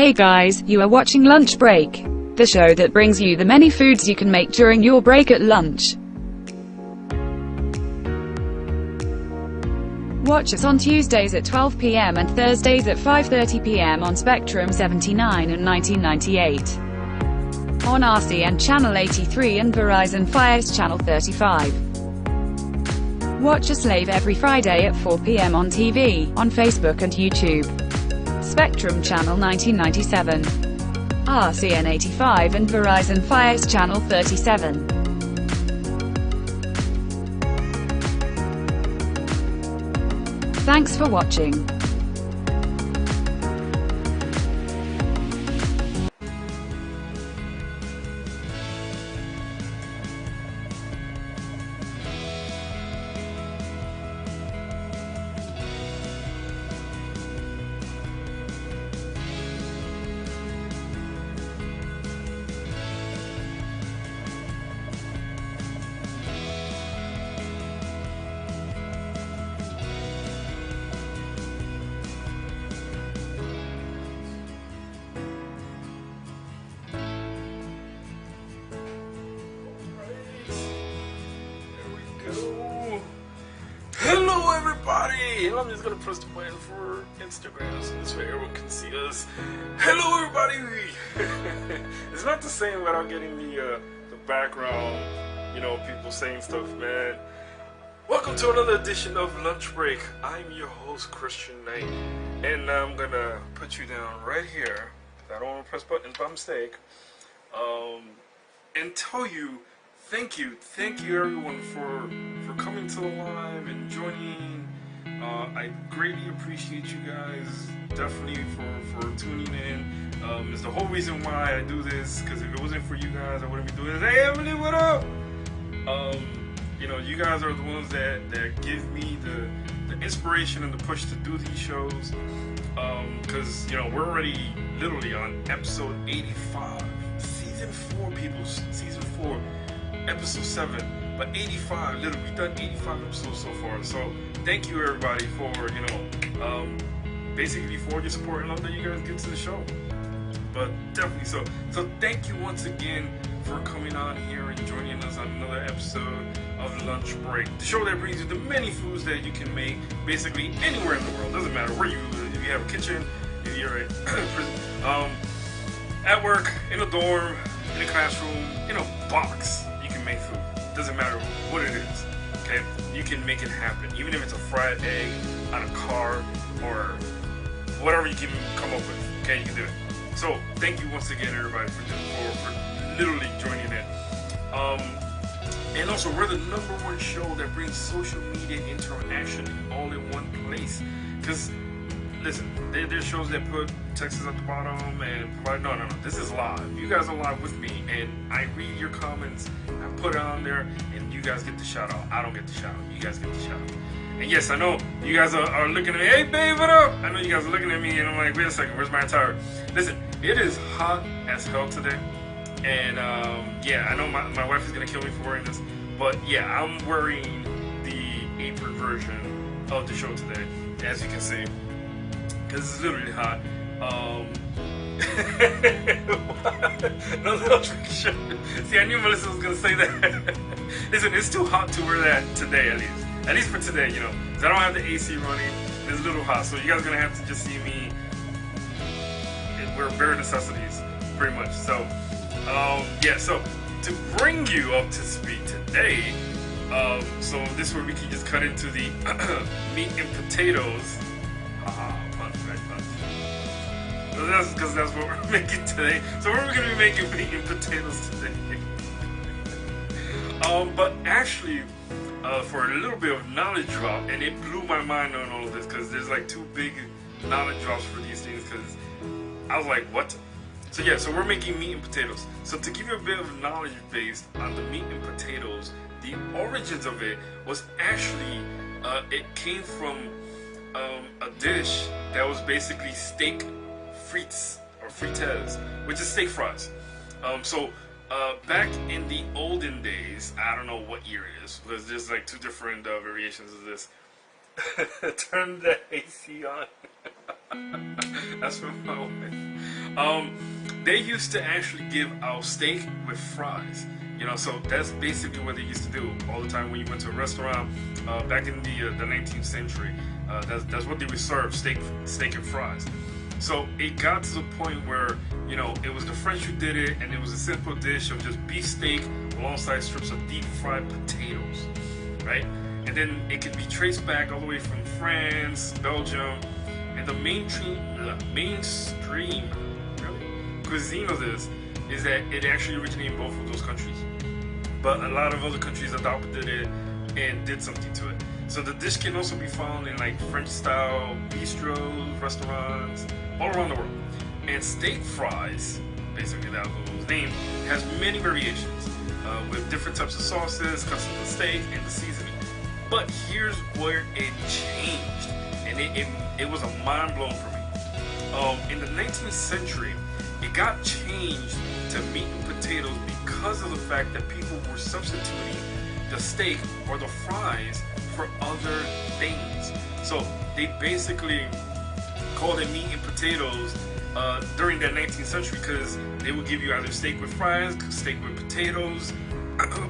Hey guys, you are watching Lunchbreak, the show that brings you the many foods you can make during your break at lunch. Watch us on Tuesdays at 12 p.m. and Thursdays at 5:30 p.m. on Spectrum 79 and 1998. On RCN Channel 83 and Verizon Fios Channel 35. Watch us live every Friday at 4 p.m. on TV, on Facebook and YouTube. Spectrum Channel 1997, RCN 85 and Verizon Fios Channel 37. Thanks for watching. Hello everybody! And I'm just gonna press the button for Instagram so this way everyone can see us. Hello everybody! It's not the same without getting the background, you know, people saying stuff, man. Welcome to another edition of Lunch Break. I'm your host, Christian Knight, and I'm gonna put you down right here, because I don't want to press buttons by mistake, and tell you thank you everyone for coming to the live and joining. I greatly appreciate you guys, definitely for tuning in. It's the whole reason why I do this, because if it wasn't for you guys, I wouldn't be doing this. Hey Emily, what up? You know, you guys are the ones that give me the inspiration and the push to do these shows, because you know, we're already literally on episode 85, season 4, people, season 4, episode 7, but 85, literally, we've done 85 episodes so far. So thank you everybody for, you know, basically for your support and love that you guys give to the show. But definitely so thank you once again for coming on here and joining us on another episode of Lunch Break, the show that brings you the many foods that you can make basically anywhere in the world. Doesn't matter where you live, if you have a kitchen, if you're at work, in a dorm, in a classroom, in a box, you can make food. Doesn't matter what it is, okay? You can make it happen, even if it's a fried egg on a car or whatever you can come up with, okay? You can do it. So thank you once again everybody for literally joining in. And also, we're the #1 show that brings social media interaction all in one place. Because listen, there's shows that put texts at the bottom and provide, no, this is live. You guys are live with me, and I read your comments, I put it on there, and you guys get the shout out. I don't get the shout out, you guys get the shout out. And yes, I know you guys are looking at me, hey babe, what up? I know you guys are looking at me, and I'm like, wait a second, where's my attire? Listen, it is hot as hell today, and yeah, I know my wife is gonna kill me for wearing this, but yeah, I'm wearing the apron version of the show today, as you can see. This is literally hot. No Lunchbreak show. See, I knew Melissa was gonna say that. Listen, it's too hot to wear that today, at least for today, you know, because I don't have the AC running. It's a little hot, so you guys are gonna have to just see me wear bare necessities, pretty much. So, yeah. So to bring you up to speed today, so this is where we can just cut into the meat and potatoes. Because that's what we're making today. So we're going to be making meat and potatoes today. But actually, for a little bit of knowledge drop, and it blew my mind on all of this, because there's like 2 big knowledge drops for these things, because I was like, what? So yeah, so we're making meat and potatoes. So to give you a bit of knowledge based on the meat and potatoes, the origins of it was actually, it came from a dish that was basically steak frites, or frites, which is steak fries. Back in the olden days, I don't know what year it is, because there's like 2 different variations of this. Turn the AC on. That's from my wife. They used to actually give out steak with fries. You know, so that's basically what they used to do all the time when you went to a restaurant back in the 19th century. That's what they would serve, steak and fries. So it got to the point where, you know, it was the French who did it, and it was a simple dish of just beef steak alongside strips of deep fried potatoes, right? And then it can be traced back all the way from France, Belgium, and the mainstream cuisine of this is that it actually originated in both of those countries. But a lot of other countries adopted it and did something to it. So the dish can also be found in like French-style bistros, restaurants, all around the world. And steak fries, basically that was the name, has many variations with different types of sauces, cuts of the steak, and the seasoning. But here's where it changed, and it was a mind blown for me. In the 19th century, it got changed to meat and potatoes because of the fact that people were substituting the steak or the fries for other things. So they basically called it meat and potatoes during that 19th century because they would give you either steak with fries, steak with potatoes,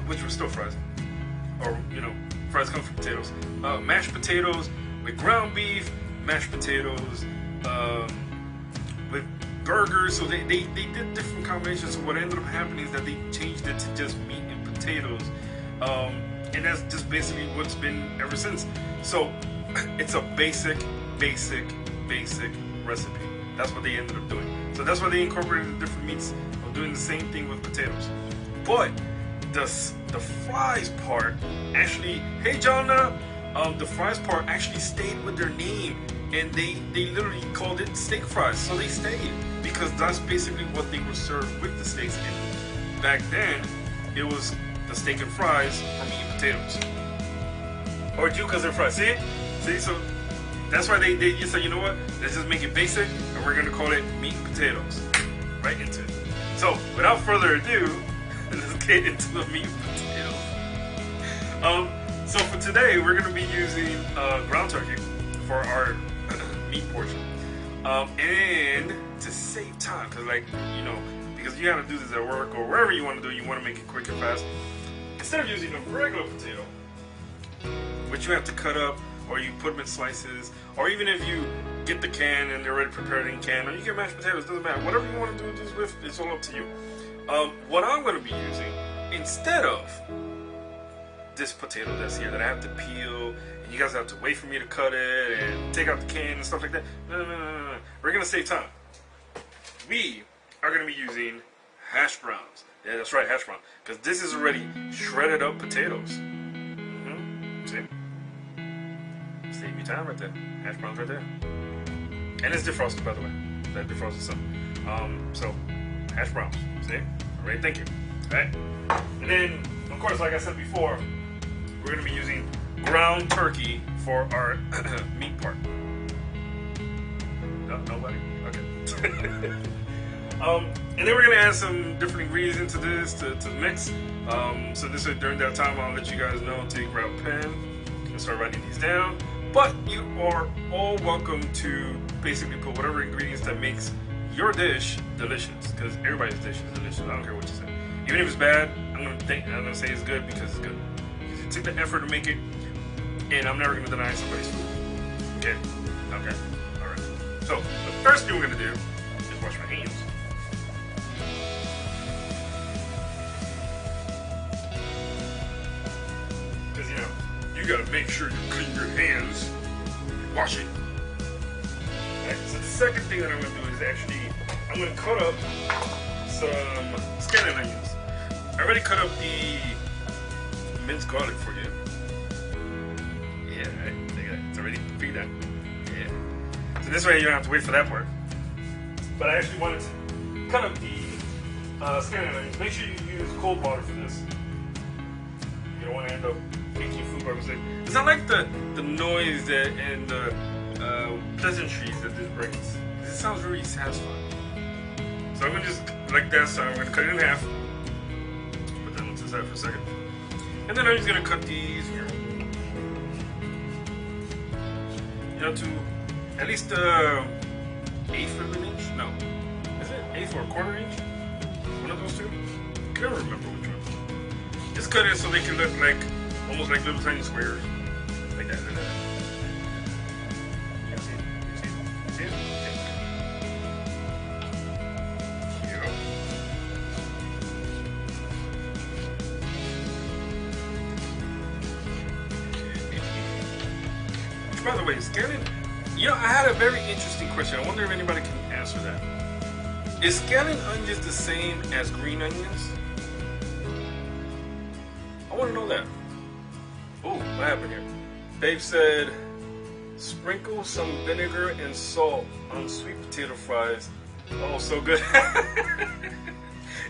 which were still fries, or you know, fries come from potatoes, mashed potatoes with ground beef, mashed potatoes with burgers. So they did different combinations. So what ended up happening is that they changed it to just meat and potatoes, and that's just basically what's been ever since. So it's a basic recipe. That's what they ended up doing. So that's why they incorporated the different meats of doing the same thing with potatoes. But the fries part actually, hey Jonna, the fries part actually stayed with their name, and they literally called it steak fries. So they stayed because that's basically what they were served with the steaks. And back then, it was the steak and fries for meat and potatoes, or because they're fries. See, so that's why they just said, you know what? Let's just make it basic, and we're gonna call it meat and potatoes. Right into it. So without further ado, let's get into the meat and potatoes. So for today, we're gonna be using ground turkey for our meat portion, and to save time, because because you have to do this at work or wherever you want to do, you want to make it quick and fast. Instead of using a regular potato, which you have to cut up, or you put them in slices, or even if you get the can and they're already prepared in can, or you get mashed potatoes, doesn't matter. Whatever you want to do this with, it's all up to you. What I'm going to be using, instead of this potato that's here that I have to peel, and you guys have to wait for me to cut it and take out the can and stuff like that. No. We're going to save time. We are going to be using hash browns. Yeah, that's right, hash brown. Because this is already shredded up potatoes. See? Save you time right there. Hash browns right there. And it's defrosted, by the way. That defrosted some. So, hash browns. See? Alright, thank you. Alright? And then, of course, like I said before, we're going to be using ground turkey for our meat part. No, nobody? Okay. And then we're going to add some different ingredients into this to mix. So this way, during that time, I'll let you guys know to grab a pen and start writing these down. But you are all welcome to basically put whatever ingredients that makes your dish delicious, because everybody's dish is delicious. I don't care what you say. Even if it's bad, I'm gonna say it's good because it's good. Because you took the effort to make it, and I'm never gonna deny somebody's food. Okay? Okay. Alright. So the first thing we're gonna do is wash my hands. Because you gotta make sure you clean your hands and wash it. Alright, so the second thing that I'm gonna do is actually I'm gonna cut up some scallion onions. I already cut up the minced garlic for you. Yeah, right. It's already pre-done. Yeah. So this way you don't have to wait for that part. But I actually wanted to cut up the scallion onions. Make sure you use cold water for this. You don't want to end up making food by mistake. It's not like the noise that and the pleasantries that this brings. It sounds really satisfying. So I'm gonna just like that. So I'm gonna cut it in half. Put that to the side for a second. And then I'm just gonna cut these here. To at least 1/8 of an inch. No, is it? 1/8 or 1/4 inch. One of those two. I can't remember which one. Just cut it so they can look like almost like little tiny squares, like that. Like that. You see it? You see it? You see it? Okay. Here you go. Okay. By the way, scanning. You know, I had a very interesting question. I wonder if anybody can answer that. Is scallion onions the same as green onions? I want to know that. Oh, what happened here? Babe said, sprinkle some vinegar and salt on sweet potato fries. Oh, so good.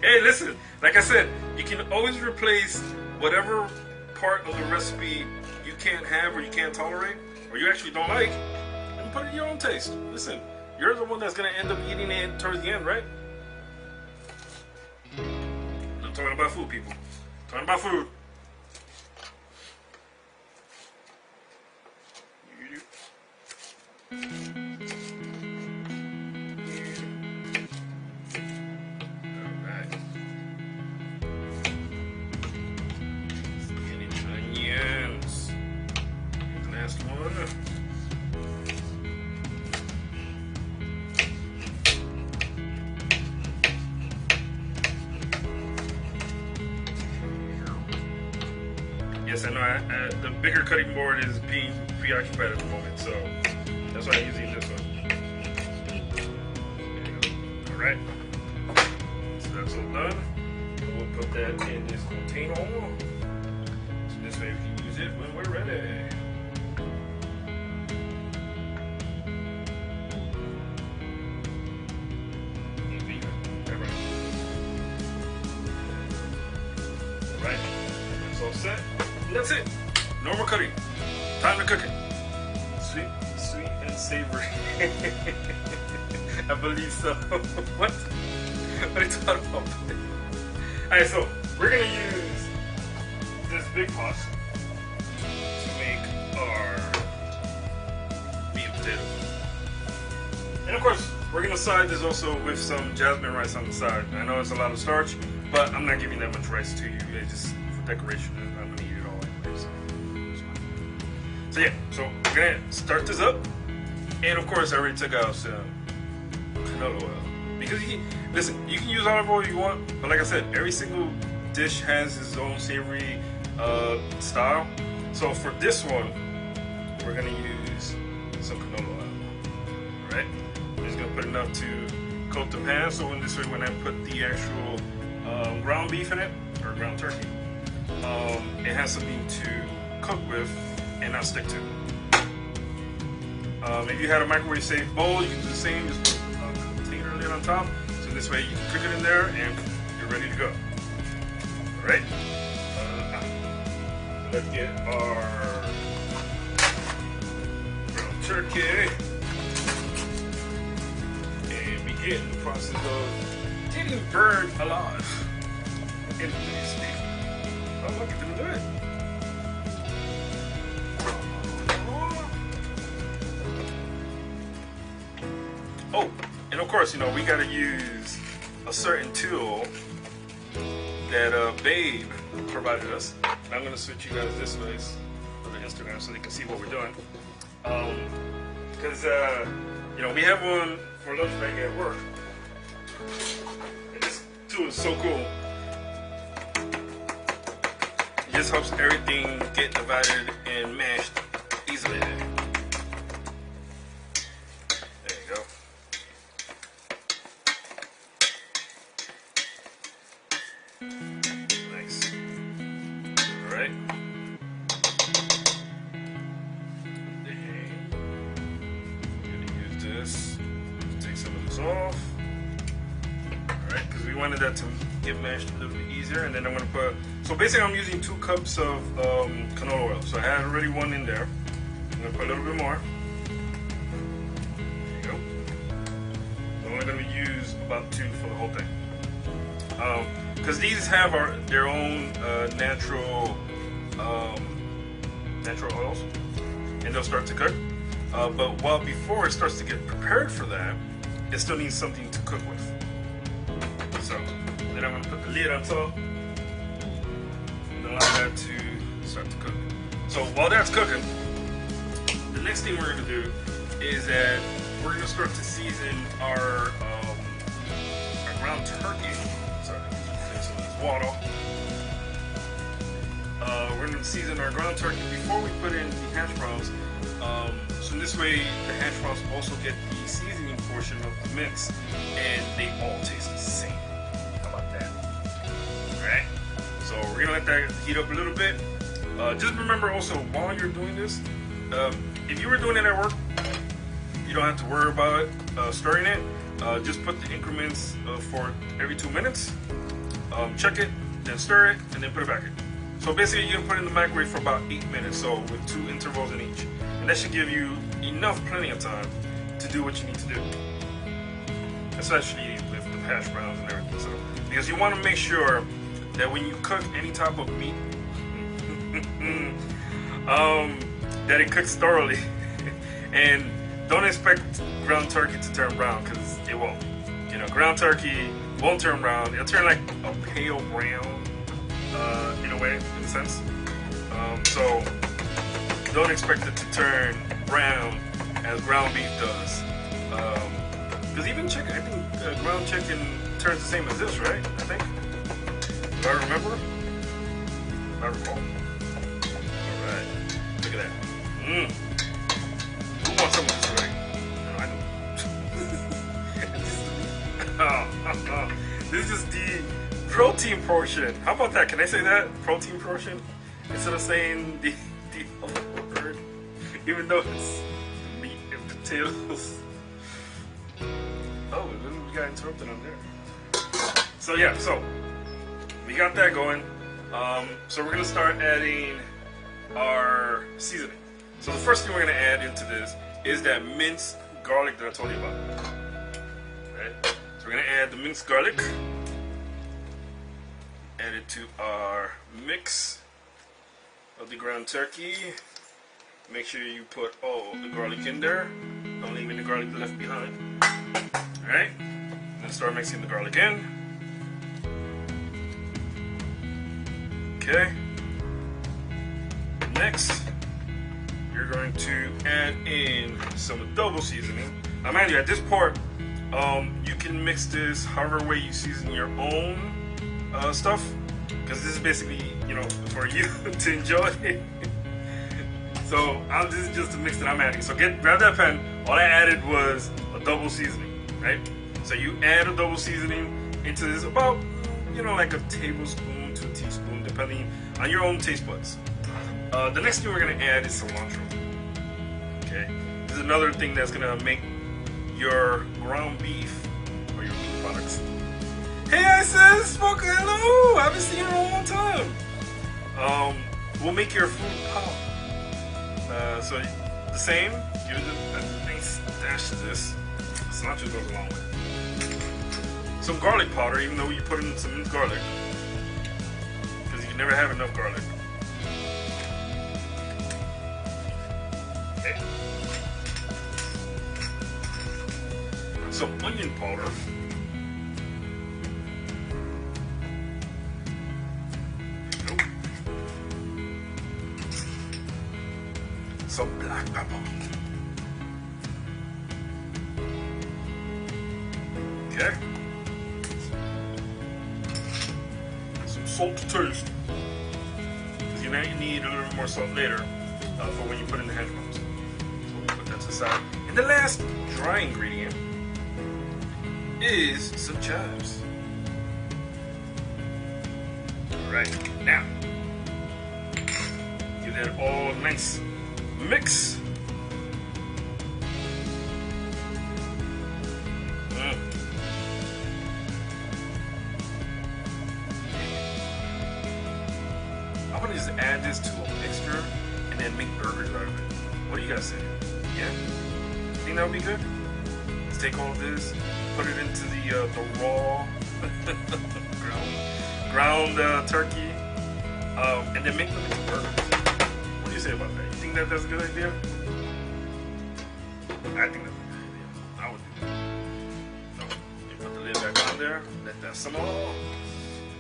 Hey, listen, like I said, you can always replace whatever part of the recipe you can't have or you can't tolerate or you actually don't like and put it in your own taste. Listen. You're the one that's going to end up eating it towards the end, right? I'm talking about food, people. I'm talking about food. Alright. Skinny onions. Here's the last one. Yes, I know. The bigger cutting board is being preoccupied at the moment, so that's why I'm using this one. There you go. All right. So that's all done. We'll put that in this container. So this way we can use it when we're ready. All right. That's all set. That's it. Normal cutting. Time to cook it. Sweet and savory. I believe so. What? What are you talking about? Alright, so we're gonna use this big pot to make our meat and potatoes. And of course, we're gonna side this also with some jasmine rice on the side. I know it's a lot of starch, but I'm not giving that much rice to you. It's just for decoration. I'm gonna eat it all anyways. So yeah, so we're gonna start this up, and of course I already took out some canola oil because listen, you can use olive oil you want, but like I said, every single dish has its own savory style. So for this one, we're gonna use some canola oil. All right, I'm just gonna put enough to coat the pan, so in this way, when I put the actual ground beef in it or ground turkey, it has something to cook with and not stick to. If you had a microwave safe bowl, you can do the same. Just put a container lid on top, so this way you can cook it in there and you're ready to go. All right. Let's get our ground turkey and begin the process of getting burned alive in this beef. Oh, look, it's gonna do it. Oh, and of course, you know, we gotta use a certain tool that Babe provided us. And I'm gonna switch you guys this way for the Instagram so they can see what we're doing. Because, you know, we have one for Lunchbreak at work. And this tool is so cool. It just helps everything get divided and mashed easily. Nice. Alright. I'm gonna use this. Take some of this off. Alright, because we wanted that to get mashed a little bit easier. And then I'm gonna put, so basically I'm using 2 cups of canola oil. So I had already one in there. I'm gonna put a little bit more. There you go. I'm only gonna use about 2 for the whole thing. Because these have their own natural oils, and they'll start to cook. But before it starts to get prepared for that, it still needs something to cook with. lid on top and allow that to start to cook. So while that's cooking, the next thing we're going to do is that we're going to start to season our ground turkey. Sorry, there's some of this water. We're going to season our ground turkey before we put in the hash browns. So this way the hash browns also get the seasoning portion of the mix and they all taste the same. How about that? Alright, so we're going to let that heat up a little bit. Just remember also, while you're doing this, if you were doing it at work, you don't have to worry about stirring it. Just put the increments for every 2 minutes. Check it, then stir it, and then put it back in. So basically, you're gonna put it in the microwave for about 8 minutes, so with 2 intervals in each, and that should give you plenty of time to do what you need to do, especially with the hash browns and everything. So because you want to make sure that when you cook any type of meat, that it cooks thoroughly, and don't expect ground turkey to turn brown, because it won't. You know, ground turkey won't turn brown. It'll turn like a pale brown, in a way, in a sense. So don't expect it to turn brown as ground beef does. Because even chicken, I think ground chicken turns the same as this, right? I think. If I remember. If I recall. Alright. Look at that. Who wants some of this already? No, I don't. This is the protein portion. How about that? Can I say that? Protein portion? Instead of saying the other word. Even though it's meat and potatoes. Oh, then we got interrupted on there. So yeah, so we got that going. So we're gonna start adding our seasoning. So the first thing we're gonna add into this is that minced garlic that I told you about. Right? So we're gonna add the minced garlic. Add it to our mix of the ground turkey. Make sure you put all the garlic in there. Don't leave any garlic left behind. Alright? Then start mixing the garlic in. Okay. Next, you're going to add in some adobo seasoning. Now mind you, at this part, you can mix this however way you season your own stuff, because this is basically, you know, for you to enjoy. So this is just the mix that I'm adding. So grab that pan. All I added was adobo seasoning, right? So you add adobo seasoning into this, about, you know, like a tablespoon to a teaspoon, depending on your own taste buds. The next thing we're gonna add is cilantro. Okay, this is another thing that's gonna make your ground beef or your meat products. Hey, I said, Smoke, hello! I haven't seen you in a long time. Will make your food pop. So the same. You just dash this. Cilantro goes a long way. Some garlic powder, even though you put in some minced garlic, because you can never have enough garlic. Okay. Some onion powder. Nope. Some black pepper. Okay. Some salt to taste. Because you might need a little bit more salt later for when you put in the hash browns. So we'll put that to the side. And the last dry ingredient is some chives. Alright, now give that all a nice mix. I'm gonna just add this to a mixture and then make burgers out of it. What do you guys say? Yeah? Think that would be good? Let's take all of this, put it into the raw ground turkey, and then make them into burgers. What do you say about that? You think that that's a good idea? I think that's a good idea. I would do that. So, you put the lid back on there, let that simmer.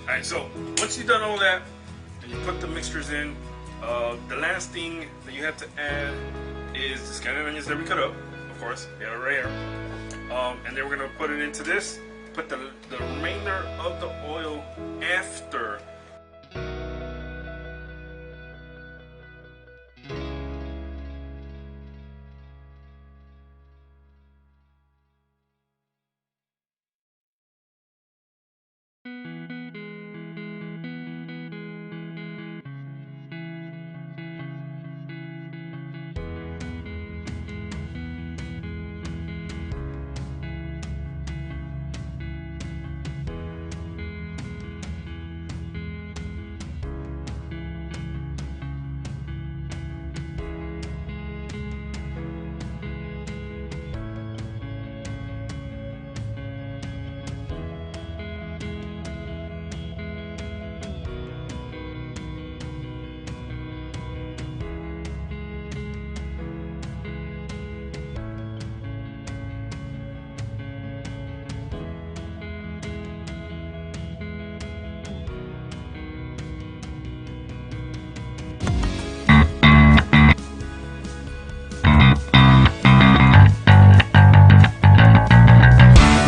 Alright, so once you've done all that and you put the mixtures in, the last thing that you have to add is the scalloped onions that we cut up, of course, we have it right here. And then we're gonna put it into this, put the remainder of the oil after.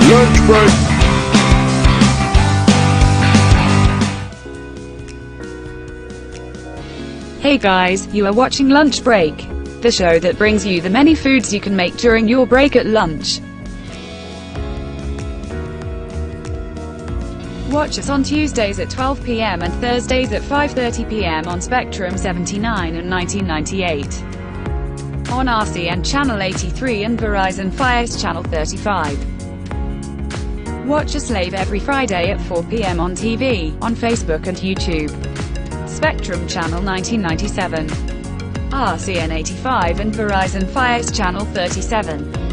Lunchbreak. Hey guys, you are watching Lunch Break, the show that brings you the many foods you can make during your break at lunch. Watch us on Tuesdays at 12 p.m. and Thursdays at 5:30 p.m. on Spectrum 79 and 1998. On RCN Channel 83 and Verizon Fios Channel 35. Watch us live every Friday at 4 p.m. on TV, on Facebook and YouTube. Spectrum Channel 1997. RCN 85 and Verizon Fios Channel 37.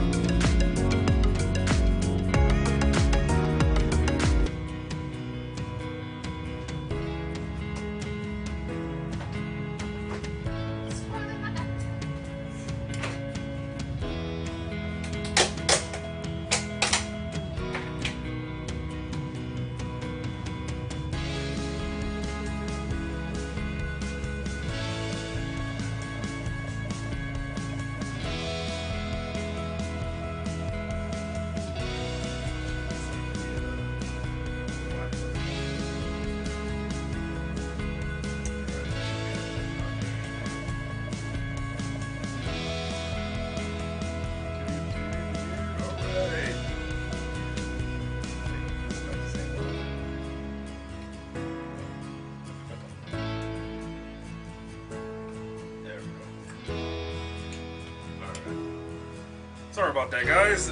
Sorry about that, guys.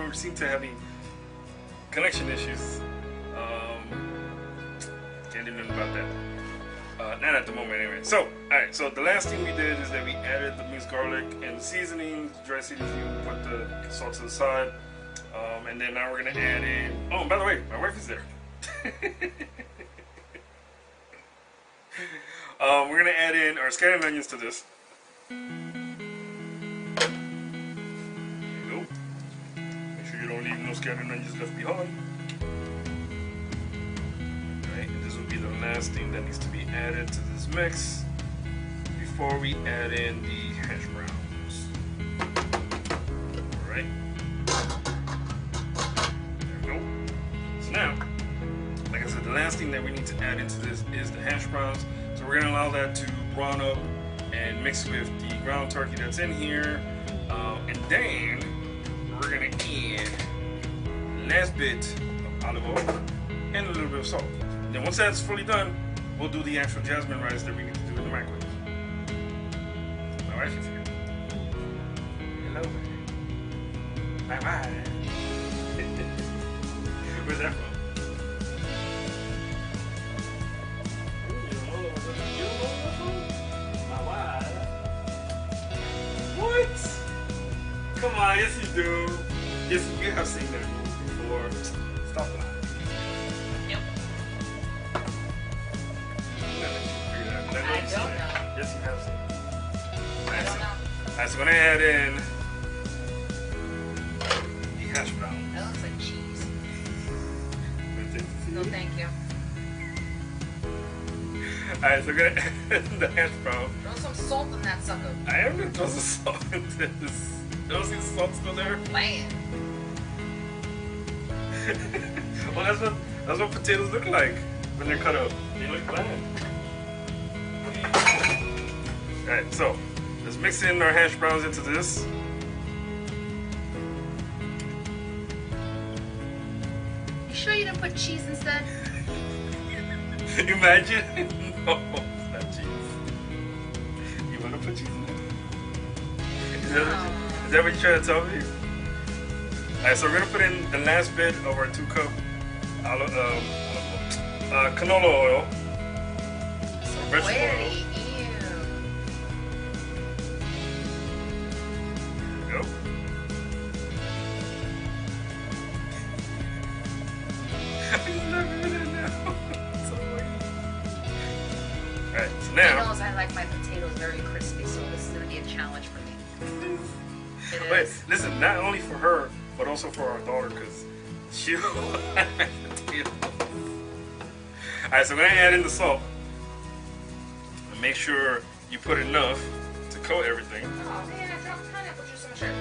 We seem to have connection issues. Can't do nothing about that. Not at the moment, anyway. So, alright, so the last thing we did is that we added the minced garlic and the seasonings, dry seasoning, put the salt to the side. And then now we're going to add in... Oh, by the way, my wife is there. We're going to add in our scalloped onions to this. You don't leave no scalloped onions left behind. Alright, and this will be the last thing that needs to be added to this mix before we add in the hash browns. Alright. There we go. So now, like I said, the last thing that we need to add into this is the hash browns. So we're going to allow that to brown up and mix with the ground turkey that's in here. And then we're gonna add the last bit of olive oil and a little bit of salt. Then once that's fully done, we'll do the actual jasmine rice that we need to do in the microwave. My wife is here. Hello. Bye bye. Where's that from? What? Come on, yes you do. Yes, you have seen that movie before. Stop lying. Yep. I don't know. Yes, you have seen it. I don't know. Alright, so we're gonna add in the hash brown. That looks like cheese. No, thank you. Alright, so we're gonna add the hash brown. Throw some salt in that sucker. I am gonna throw some salt into this. You don't see the salt still there? Man. Well, that's what potatoes look like when they're cut up. They look bland. Alright, so let's mix in our hash browns into this. You sure you didn't put cheese instead? Imagine. No, it's not cheese. You want to put cheese in it? Is that what you're trying to tell me? Alright, so we're gonna put in the last bit of our 2 cup canola oil. Vegetable oil. There we go. Alright, so now. He knows I like my potatoes very crispy, so this is gonna be a challenge for me. It is. Wait, listen, not only for her, but also for our daughter, because she likes potatoes. Alright, so I'm gonna add in the salt. And make sure you put enough to coat everything. Oh man, I dropped pineapple juice on my shirt.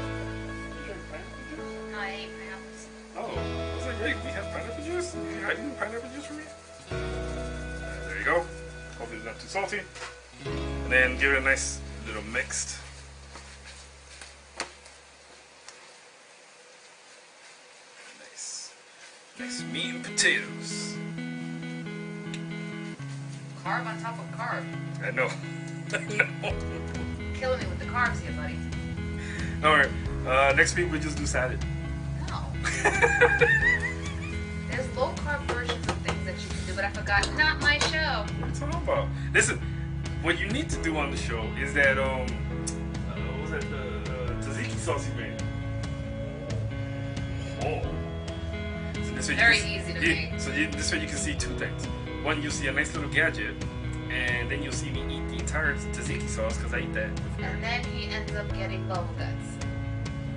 No, I ate pineapples. Oh, I was like, wait, we have pineapple juice? You hiding pineapple juice for me? There you go. Hopefully it's not too salty. And then give it a nice little mixed. Nice meat and potatoes. Carb on top of carb. I know. I know. Killing me with the carbs here, buddy. Alright, next week we just do salad. No. There's low carb versions of things that you can do, but I forgot. Not my show. What are you talking about? Listen, what you need to do on the show is that, what was that, the tzatziki sauce you made? Oh. So this way Very easy to make. So this way you can see 2 things. One, you'll see a nice little gadget, and then you'll see me eat the entire tzatziki sauce because I eat that. And then he ends up getting bubble guts.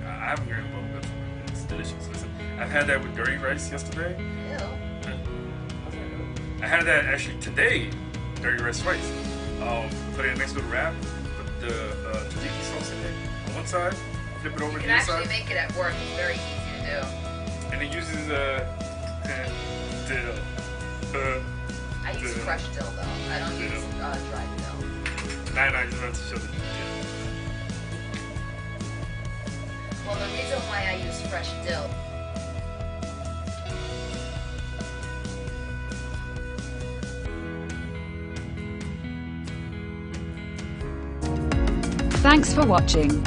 I haven't gotten bubble guts. It's delicious. Listen, I've had that with dirty rice yesterday. Ew. I had that actually today, dirty rice twice. Put in a nice little wrap, put the tzatziki sauce in it on one side, flip it over to the other side. You can actually make it at work. It's very easy to do. And it uses dill. I use fresh dill though. I don't use dried dill. Nah, you just want to show the dill. Well, the reason why I use fresh dill. Thanks for watching.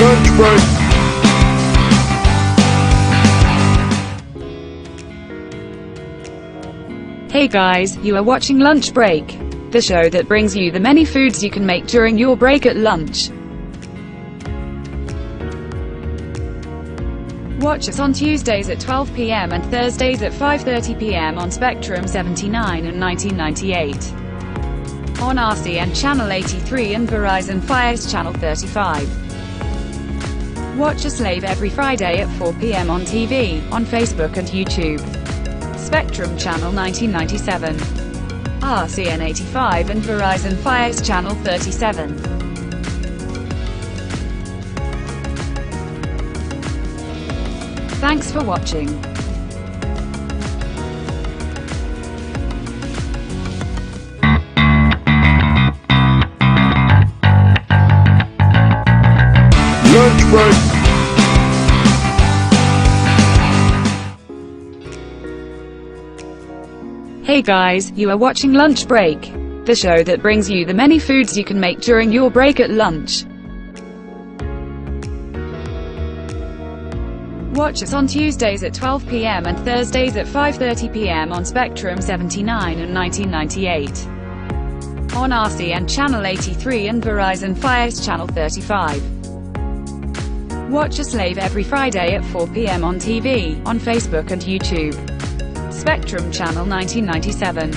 Lunchbreak. Hey guys, you are watching Lunch Break, the show that brings you the many foods you can make during your break at lunch. Watch us on Tuesdays at 12 p.m. and Thursdays at 5:30 p.m. on Spectrum 79 and 1998. On RCN Channel 83 and Verizon Fios Channel 35. Watch us live every Friday at 4 p.m. on TV, on Facebook and YouTube. Spectrum Channel 1997. RCN 85 and Verizon Fios Channel 37. Thanks for watching. Lunchbreak. Hey guys, you are watching Lunch Break, the show that brings you the many foods you can make during your break at lunch. Watch us on Tuesdays at 12 p.m. and Thursdays at 5:30 p.m. on Spectrum 79 and 1998. On RCN Channel 83 and Verizon Fios Channel 35. Watch us live every Friday at 4 p.m. on TV, on Facebook and YouTube. Spectrum Channel 1997.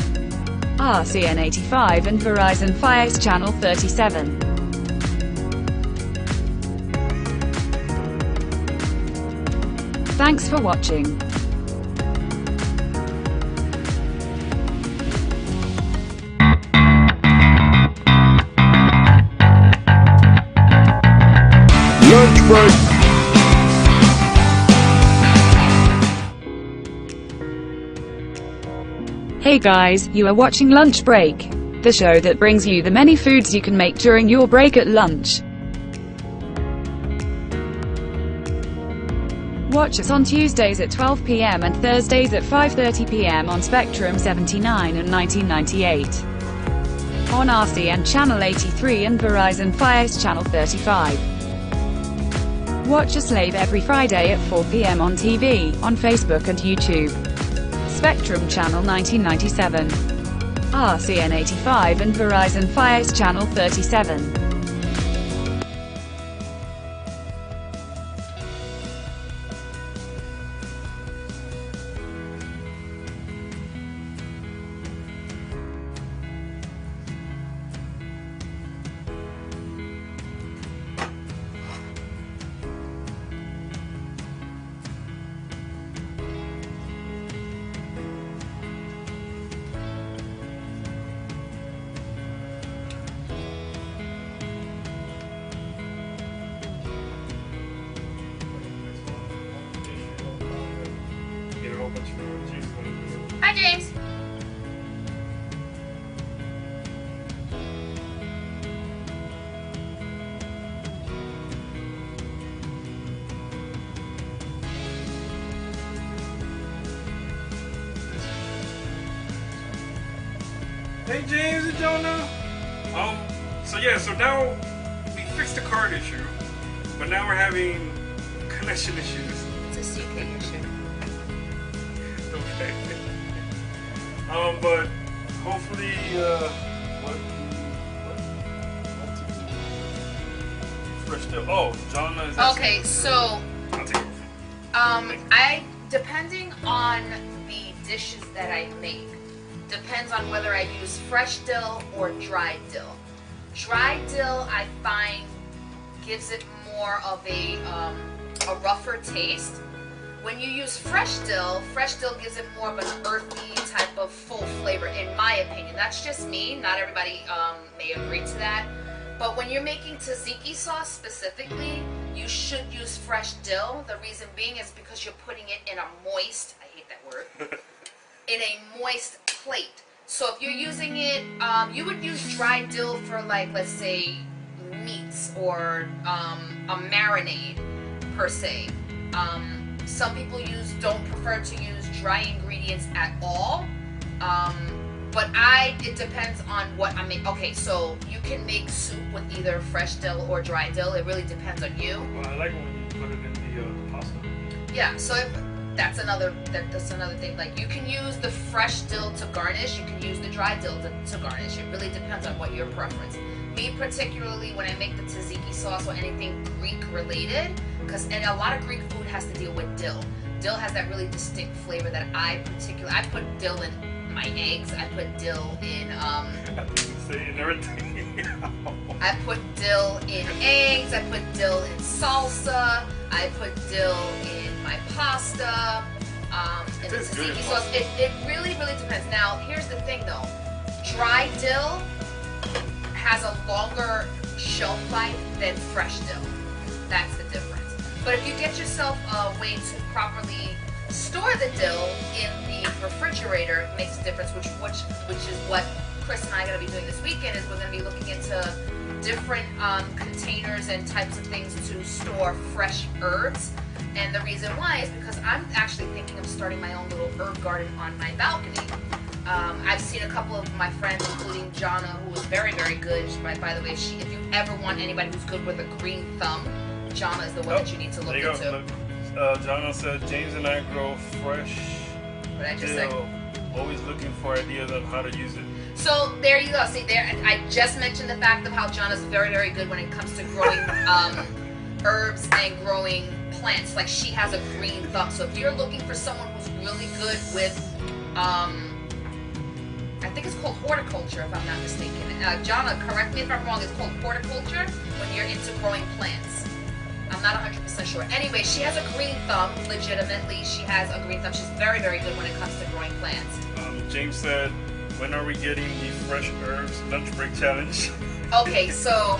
RCN 85 and Verizon Fios Channel 37. Thanks for watching. Lunchbreak. Hey guys, you are watching Lunch Break, the show that brings you the many foods you can make during your break at lunch. Watch us on Tuesdays at 12 p.m. and Thursdays at 5:30 p.m. on Spectrum 79 and 1998. On RCN Channel 83 and Verizon Fios Channel 35. Watch us live every Friday at 4 p.m. on TV, on Facebook and YouTube. Spectrum Channel 1997. RCN 85 and Verizon Fios Channel 37. Hi, James. Hey James and Jonah. So now we fixed the card issue, but now we're having connection issues. It's a CK issue. Okay. But hopefully, fresh still. Oh, Jonah is. Okay, so I'll take it. depending on the dishes that I make, depends on whether I use fresh dill or dried dill. Dried dill, I find, gives it more of a rougher taste. When you use fresh dill gives it more of an earthy type of full flavor, in my opinion. That's just me. Not everybody may agree to that. But when you're making tzatziki sauce specifically, you should use fresh dill. The reason being is because you're putting it in a moist, I hate that word, in a moist plate. So if you're using it, you would use dried dill for, like, let's say, meats or a marinade per se. Some people don't prefer to use dry ingredients at all. But it depends on what I make. Okay, so you can make soup with either fresh dill or dry dill. It really depends on you. Well, I like when you put it in the pasta. Yeah, so that's another thing. Like, you can use the fresh dill to garnish. You can use the dry dill to garnish. It really depends on what your preference. Me particularly, when I make the tzatziki sauce or anything Greek related, and a lot of Greek food has to deal with dill. Dill has that really distinct flavor that I put dill in my eggs. I put dill in everything. I put dill in eggs. I put dill in salsa. I put dill in my pasta. And the tzatziki sauce. It really depends. Now, here's the thing though. Dry dill has a longer shelf life than fresh dill. That's the difference. But if you get yourself a way to properly store the dill in the refrigerator, it makes a difference, which is what Chris and I are going to be doing this weekend. Is we're going to be looking into different containers and types of things to store fresh herbs. And the reason why is because I'm actually thinking of starting my own little herb garden on my balcony. I've seen a couple of my friends, including Jonna, who is very, very good. By the way, if you ever want anybody who's good with a green thumb, Jonna is the one that you need to look into. Look. Jonna said, James and I grow fresh dill, always looking for ideas on how to use it. So there you go. See there, I just mentioned the fact of how Jonna's very, very good when it comes to growing herbs and growing plants. Like, she has a green thumb. So if you're looking for someone who's really good with I think it's called horticulture, if I'm not mistaken. Jonna, correct me if I'm wrong, it's called horticulture when you're into growing plants. I'm not 100% sure. Anyway, she has a green thumb. Legitimately, she has a green thumb. She's very, very good when it comes to growing plants. James said, when are we getting the fresh herbs lunch break challenge? Okay, so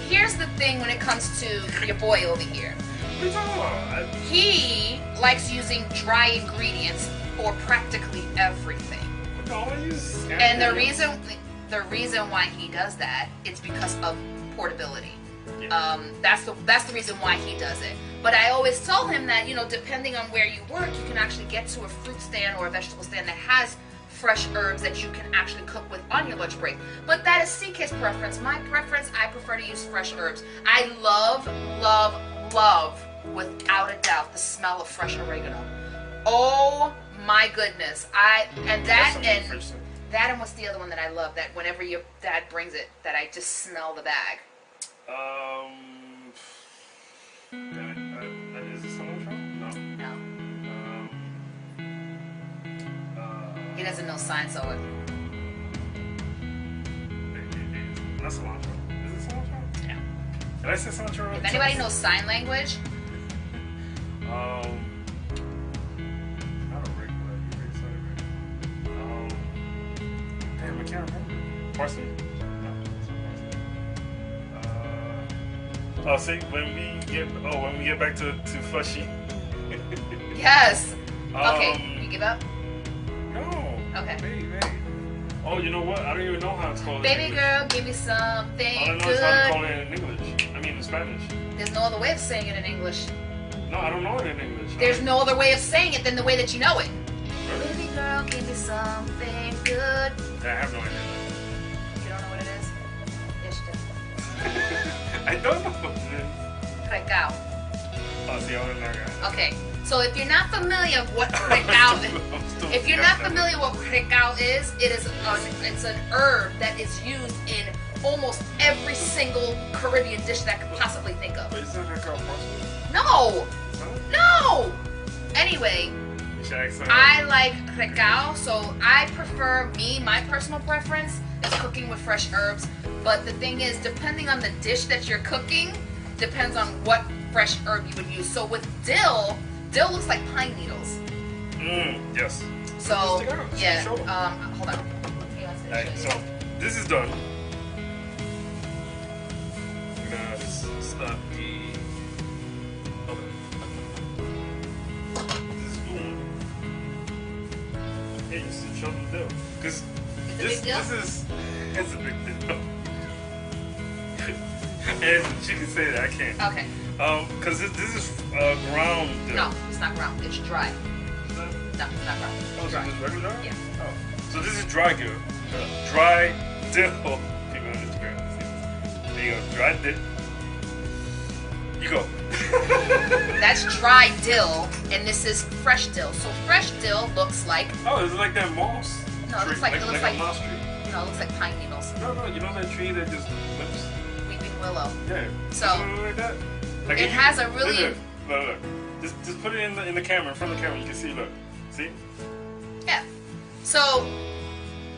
here's the thing when it comes to your boy over here. What are you talking about? He likes using dry ingredients for practically everything. And the reason why he does that is because of portability. Yeah. That's the reason why he does it. But I always tell him that, you know, depending on where you work, you can actually get to a fruit stand or a vegetable stand that has fresh herbs that you can actually cook with on your lunch break. But that is CK's preference. My preference, I prefer to use fresh herbs. I love, without a doubt, the smell of fresh oregano. Oh my goodness. And what's the other one that I love, that whenever your dad brings it, that I just smell the bag. Is this cilantro? No. No. He doesn't know sign, so Not cilantro. Is it cilantro? yeah. Did I say cilantro? If anybody knows sign language, Not a regular. You already said it, right? Damn, I can't remember. Parsley? No, it's not parsley. See, when we get back to fleshy. yes. Okay, you give up? No. Okay. Wait. Oh, you know what? I don't even know how it's called. Baby in girl, give me something All I know good. is how to call it in English. I mean in Spanish. There's no other way of saying it in English. No, I don't know it in English. There's no other way of saying it than the way that you know it. Really? Baby girl, give me something good. I have no idea. You don't know what it is? Yes, you I don't know what it is. do. Recao. Oh, see, I don't know that. Okay, so if you're not familiar with what recao is, if you're not familiar with what recao is, it's an herb that is used in almost every single Caribbean dish that I could possibly think of. Wait, is that recao parsley? No! No! Anyway, I like recao, so I prefer, my personal preference is cooking with fresh herbs. But the thing is, depending on the dish that you're cooking, depends on what fresh herb you would use. So with dill looks like pine needles. Yes. So, yeah, hold on. hold on. Alright, so this is done. I'm gonna start the. Okay. This is doing. Hey, you should show the dill. Because It's a big deal? it's a big deal. And she can say that, I can't. Okay. Because this is ground dill. No, it's not ground. It's dry. Is that- No, it's not ground. Oh, It's so dry. this is regular? Yeah. Oh. So this is dry dill. Dry dill. People on Instagram. There you go. Dry dill. You go. That's dry dill, and this is fresh dill. So fresh dill looks like, Oh, it's like that moss. No, it tree. looks like- it looks like- a moss tree. it looks like pine needles. No, you know that tree that just flips? Weeping willow. Yeah. So, Doesn't it look like that? Like it if has a really- Look. Just put it in the camera, in front of the camera. You can see. Look. See? Yeah. So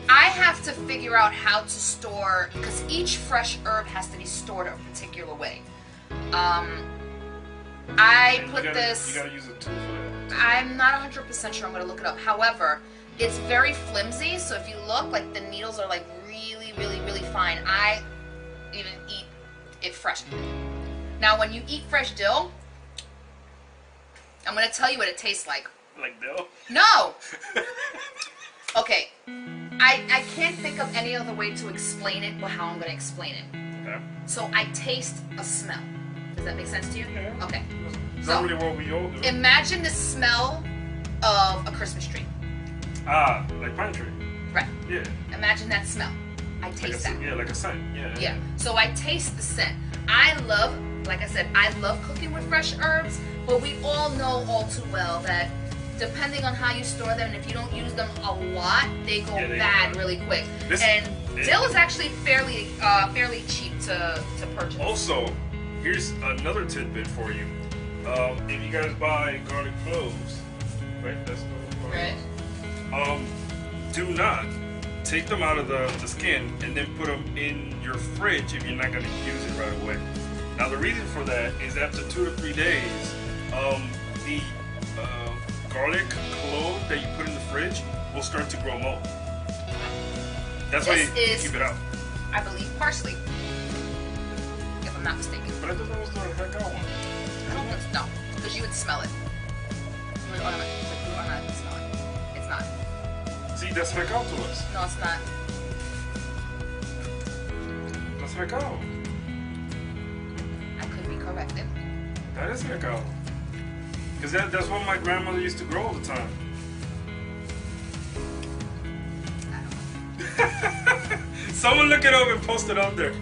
I have to figure out how to store, because each fresh herb has to be stored a particular way. I And put you this. gotta use a tool for that. I'm not 100% sure. I'm going to look it up. However, it's very flimsy, so if you look, like the needles are like really, really, really fine. I even eat it fresh. Now, when you eat fresh dill, I'm going to tell you what it tastes like. Like dill? No! Okay. I can't think of any other way to explain it or how I'm going to explain it. Okay. So I taste a smell. Does that make sense to you? Yeah. Okay. It's So, not really what we all do. imagine the smell of a Christmas tree. Like pine tree. Right. Yeah. Imagine that smell. I Like taste that. Yeah, like a scent. Yeah. Yeah. So I taste the scent. I love, like I said, I love cooking with fresh herbs, but we all know all too well that depending on how you store them, and if you don't use them a lot, they go Yeah, they go bad bad. really quick. This- And yeah. dill is actually fairly cheap to purchase. Also, here's another tidbit for you. If you guys buy garlic cloves, right? That's the Right. Do not take them out of the skin and then put them in your fridge if you're not going to use it right away. Now the reason for that is after 2 to 3 days, the garlic clove that you put in the fridge will start to grow mold. That's why you keep it out. I believe parsley, if I'm not mistaken. But I thought that was the heck out one. I don't think so. No, because you would smell it. You would automatically smell it. It's not. See, that's heck out to us. No, it's not. That's heck out. I could be corrected. That is heck out. Because that's what my grandmother used to grow all the time. Someone look it up and post it out there.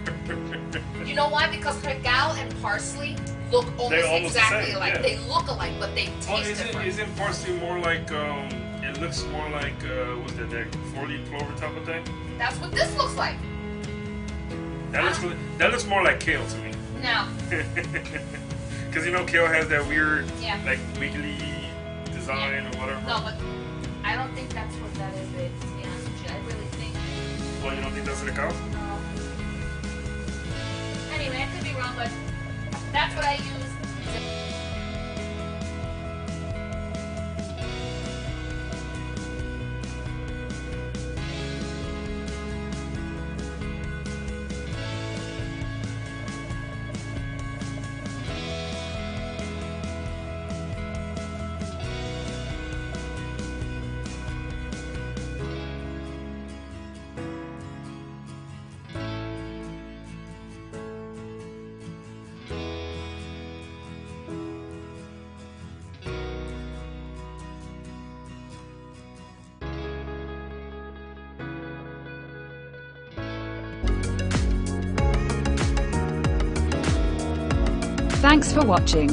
You know why? Because regal and parsley look almost exactly alike. Yeah. They look alike, but they taste different. Isn't parsley more like, it looks more like, what's that 4-leaf clover type of thing? That's what this looks like. That looks more like kale to me. No. Because you know kale has that weird, yeah, like wiggly design or whatever. No, but I don't think that's what that is, babe, to be honest with you. I really think... Well, you don't think that's the cow? No. Anyway, I could be wrong, but that's what I use. Thanks for watching.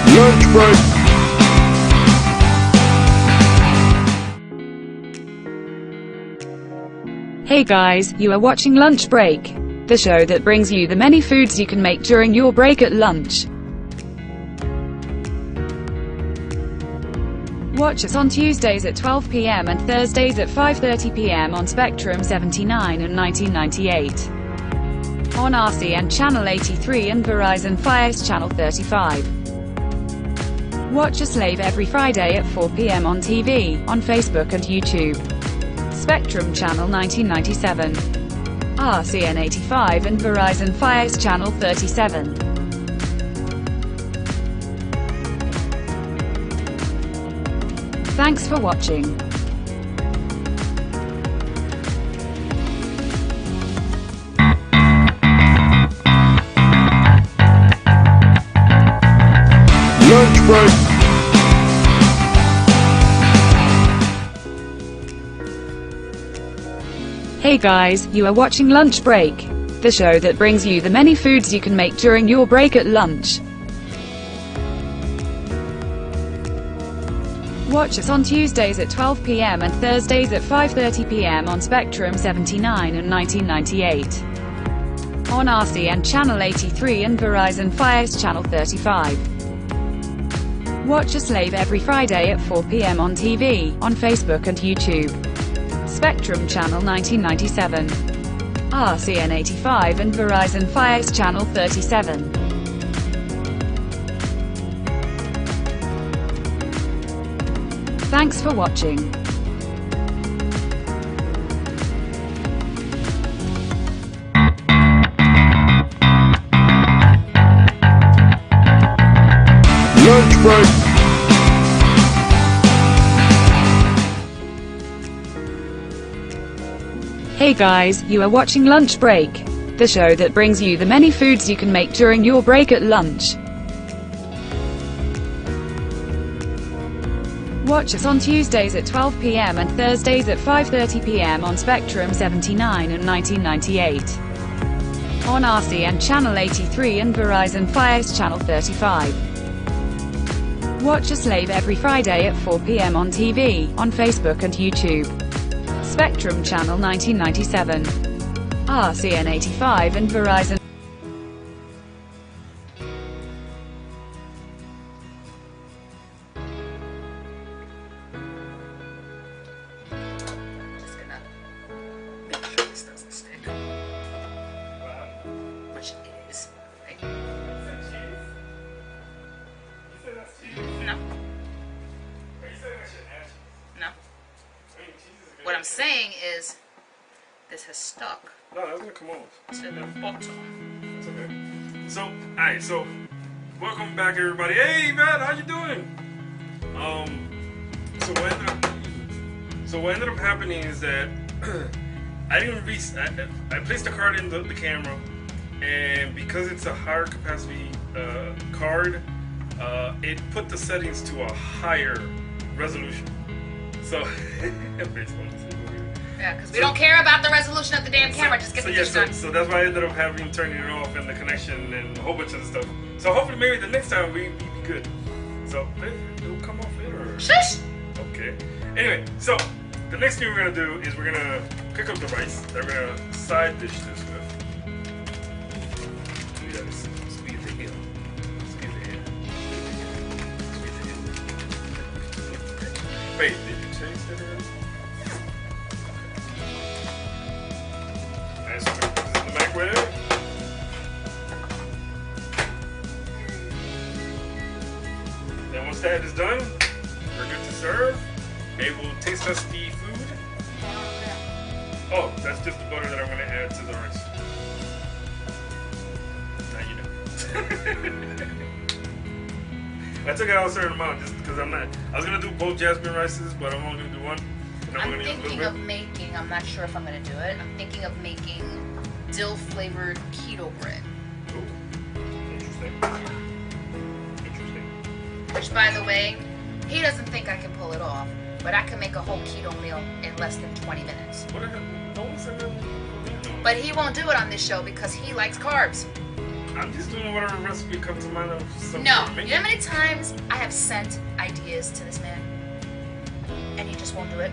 Lunchbreak. Hey guys, you are watching Lunch Break, the show that brings you the many foods you can make during your break at lunch. Watch us on Tuesdays at 12 p.m. and Thursdays at 5:30 p.m. on Spectrum 79 and 1998. On RCN Channel 83 and Verizon Fios Channel 35. Watch us live every Friday at 4 p.m. on TV, on Facebook and YouTube. Spectrum Channel 1997. RCN 85 and Verizon Fios Channel 37. Thanks for watching. Lunchbreak. Hey guys, you are watching Lunch Break, the show that brings you the many foods you can make during your break at lunch. Watch us on Tuesdays at 12 p.m. and Thursdays at 5:30 p.m. on Spectrum 79 and 1998. On RCN Channel 83 and Verizon Fios Channel 35. Watch us live every Friday at 4 p.m. on TV, on Facebook and YouTube. Spectrum Channel 1997. RCN 85 and Verizon Fios Channel 37. Thanks for watching. Lunchbreak. Hey guys, you are watching Lunch Break, the show that brings you the many foods you can make during your break at lunch. Watch us on Tuesdays at 12 p.m. and Thursdays at 5:30 p.m. on Spectrum 79 and 1998. On RCN Channel 83 and Verizon Fios Channel 35. Watch us live every Friday at 4 p.m. on TV, on Facebook and YouTube. Spectrum Channel 1997. RCN 85 and Verizon. much it is. Right? Is that cheese? You said that's cheese? No, Are you saying I should add cheese? no. I mean, cheese is good. What I'm saying is, this has stuck No, that's gonna come off. to the bottom. It's okay. So, alright, so welcome back everybody. Hey man, how you doing? So what ended up happening is that I didn't I placed the card in the camera, and because it's a higher capacity card, it put the settings to a higher resolution. So Yeah, because we don't care about the resolution of the damn camera. Just get the dish done. so that's why I ended up having turning it off and the connection and a whole bunch of stuff. So hopefully maybe the next time we be good. So it'll come off later. Shush! Okay. Anyway, so the next thing we're gonna do is we're gonna cook up the rice that we're gonna side dish this with. We gotta squeeze the heel. Squeeze the heel. Squeeze the heel. Wait, did you change that already? Alright, so we're gonna put this in the microwave. Then once that is done, we're good to serve. It will taste us the food. Oh, that's just the butter that I'm going to add to the rice. Now you know. I took out a certain amount just because I was going to do both jasmine rices, but I'm only going to do one. And I'm gonna use a little thinking bit. of making, I'm not sure if I'm going to do it, I'm thinking of making dill flavored keto bread. Ooh, interesting. Interesting. Which, by the way, he doesn't think I can pull it off, but I can make a whole keto meal in less than 20 minutes. What the no one said that? But he won't do it on this show because he likes carbs. I'm just doing whatever recipe comes to mind of something. No, to make. you know how many times I have sent ideas to this man, and he just won't do it?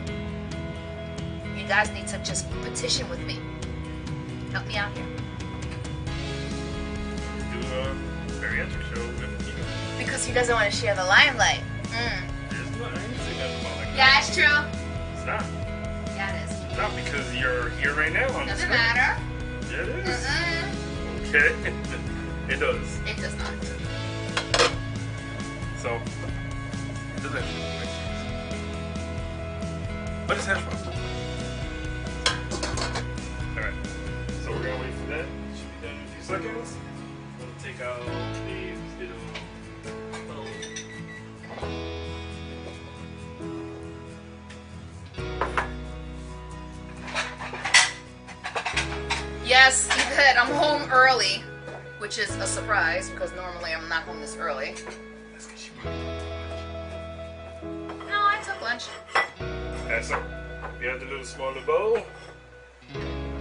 You guys need to just petition with me. Help me out here. Do a bariatric show with, Because he doesn't want to share the limelight. There's no, I didn't say nothing about like that. Yeah, it's true. It's not. Yeah, it is. It's not because you're here right now on the Doesn't screen. matter. Yeah, it is. Mm-mm. Okay. It does. It does not. So, it does actually make sense. But it's hash brown. Alright. So we're gonna wait for that. Should be done in a few seconds. We'll take out these little Yes, Yvette, I'm home early, which is a surprise because normally I'm not home this early. That's because she might have No, I took lunch. Alright, so we have the little smaller bowl.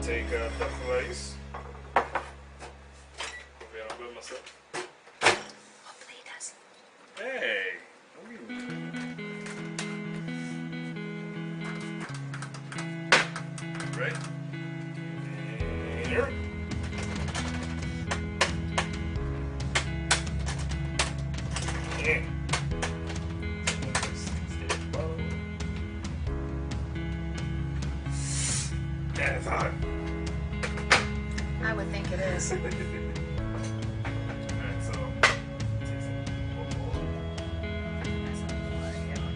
Take the rice. Hopefully I don't burn myself. Hopefully he does. Hey! Don't be mean. Right? And here. Yeah. That is hot. I would think it is. Alright, so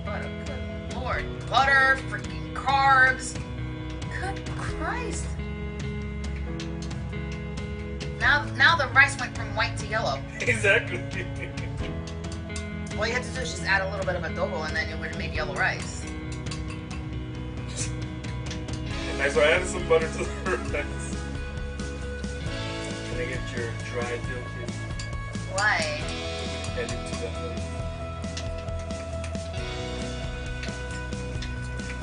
Butter, good Lord. Butter, freaking carbs. Good Christ. Now the rice went from white to yellow. exactly. All you had to do is just add a little bit of adobo and then it would have made yellow rice. Alright, so I added some butter to the rice. Can I get your dry dill, please? Why? Add it to that rice.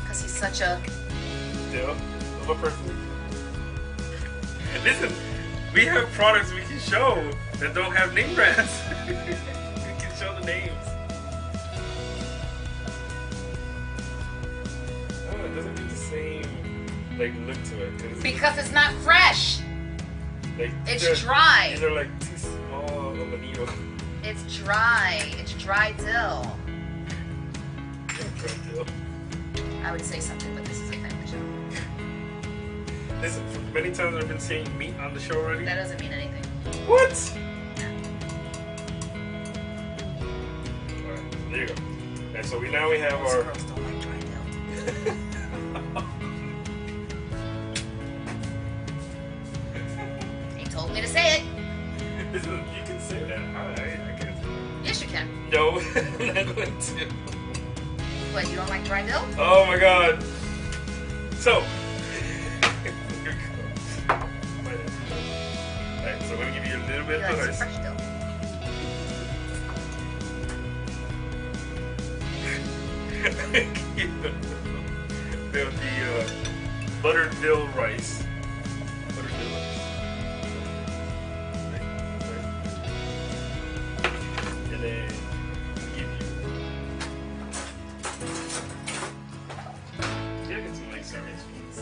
Because he's such a... Dill of a person. Listen, we have products we can show that don't have name brands. We can show the names. Oh, it doesn't get the same like look to it. Because it's not fresh. Like, It's dry. These are like too small of a needle. It's dry. It's dry dill. Dry dill. I would say something, but this is a family show. Listen, many times I've been saying meat on the show already. That doesn't mean anything. Alright, there you go. And so now we have Most our. girls don't like dry dill. He told me to say it. You can say that. I can't. Yes, you can. No, I'm not going to. What, you don't like dry dill? Oh my god. So. Alright, so I'm going to give you a little bit He of likes ice. fresh dill. the buttered dill rice. Buttered dill rice. And then give you. Yeah, get some nice servings.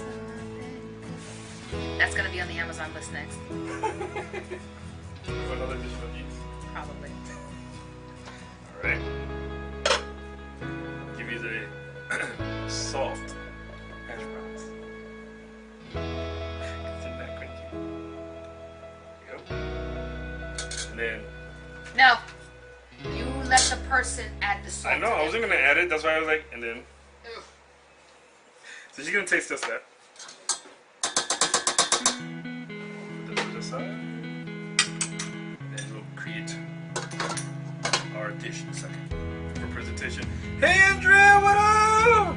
That's gonna be on the Amazon list next. Another dish for these. Probably. Alright. Give you the salt hash browns. It's in that crunchy. There you go. And then, No. You let the person add the salt. I know, I wasn't gonna add it, that's why I was like, and then. Ugh. So she's gonna taste just that. Put this to the side. And then we'll create our dish in a second for presentation. Hey Andrea, what up?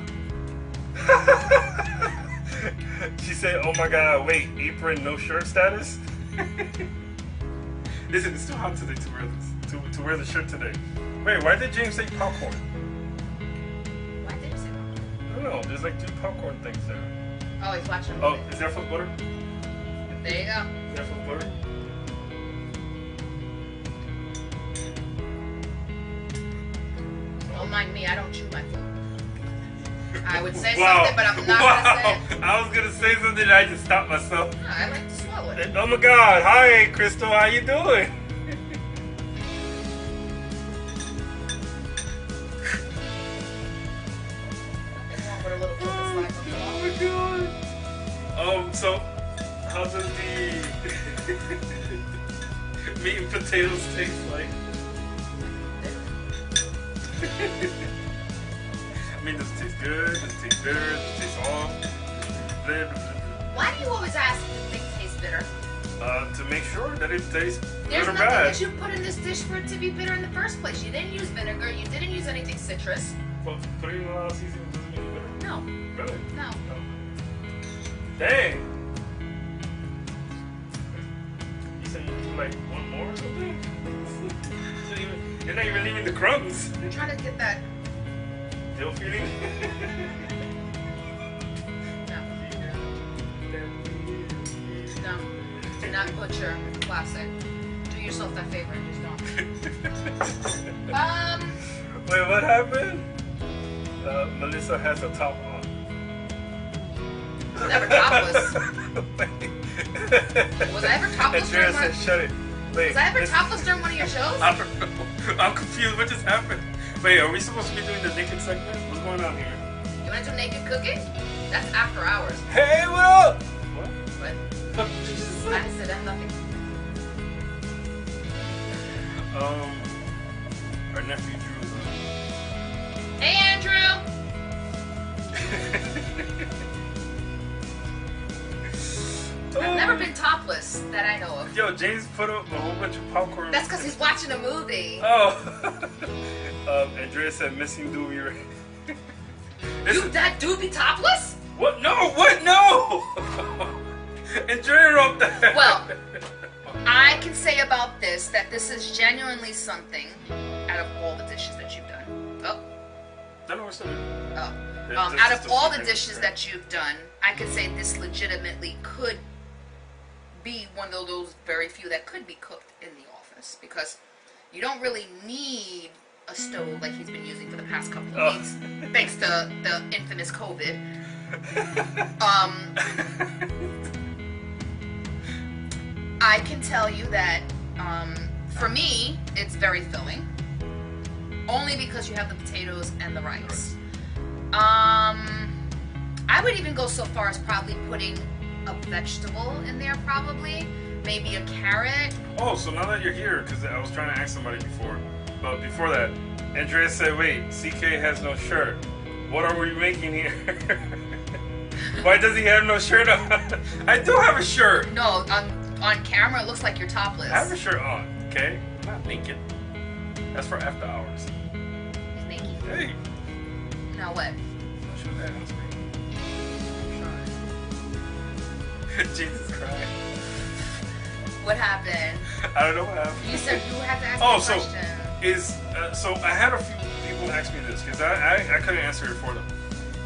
She said, oh my god, wait, apron, no shirt status? Listen, it's too hot today to wear this, to wear the shirt today. Wait, why did James say popcorn? Why did you say that? I don't know, there's like 2 popcorn things there. Oh, he's watching a Oh, movie. is there full butter? There you go. Is there full butter? Don't mind me, I don't chew my food. I would say Wow. something, but I'm not gonna say it. I was gonna say something and I just stopped myself. No, I like to swallow it. Oh my god, hi Crystal, how you doing? Nothing wrong with a little focus line from the Oh wall. my god. So how does the meat and potatoes taste like? I mean, does it taste good? Does it taste bitter? Does it taste off? Why do you always ask if things taste bitter? To make sure that it tastes There's good or nothing bad. that you put in this dish for it to be bitter in the first place. You didn't use vinegar. You didn't use anything citrus. Well, putting in a lot of seasoning doesn't make it better. No, Really? no. Dang. You said you do like one more or something? You're not even leaving the crumbs. You're trying to get that. Still feeling? No, no. Do not butcher the classic. Do yourself that favor and just don't. Wait, what happened? Melissa has a top on. Was I ever topless? Was I ever topless Andrea during said, one? shut it. Wait. Was I ever this- topless during one of your shows? I don't know. I'm confused. What just happened? Wait, are we supposed to be doing the naked segment? What's going on here? You want to do naked cooking? That's after hours. Hey, what up? What? What? What did you just say? I said I'm nothing. Our nephew Drew. Hey, Andrew. I've never been topless that I know of. Yo, James put up a whole bunch of popcorn. That's because he's watching a movie. Oh. Andrea said missing doobie. That dude be topless? What? No. What? No. Andrea wrote that. Well, I can say about this that this is genuinely something out of all the dishes that you've done. Oh, No, we're still good. oh. Yeah, this Out is of the all the secret. dishes that you've done, I could say this legitimately could be one of those very few that could be cooked in the office because you don't really need a stove like he's been using for the past couple of weeks, thanks to the infamous COVID. I can tell you that for me, it's very filling, only because you have the potatoes and the rice. I would even go so far as probably putting a vegetable in there, probably. maybe a carrot. Oh, so now that you're here, because I was trying to ask somebody before, but before that, Andrea said, wait, CK has no shirt. What are we making here? Why does he have no shirt on? I do have a shirt. No, on camera it looks like you're topless. I have a shirt on, okay? I'm not naked. That's for after hours. He's naked. Hey. Now what? Don't shoot that. That's me. I'm shy. Jesus Christ. What happened? I don't know what happened. You said you had to ask Oh, me a so question. so I had a few people ask me this because I couldn't answer it for them.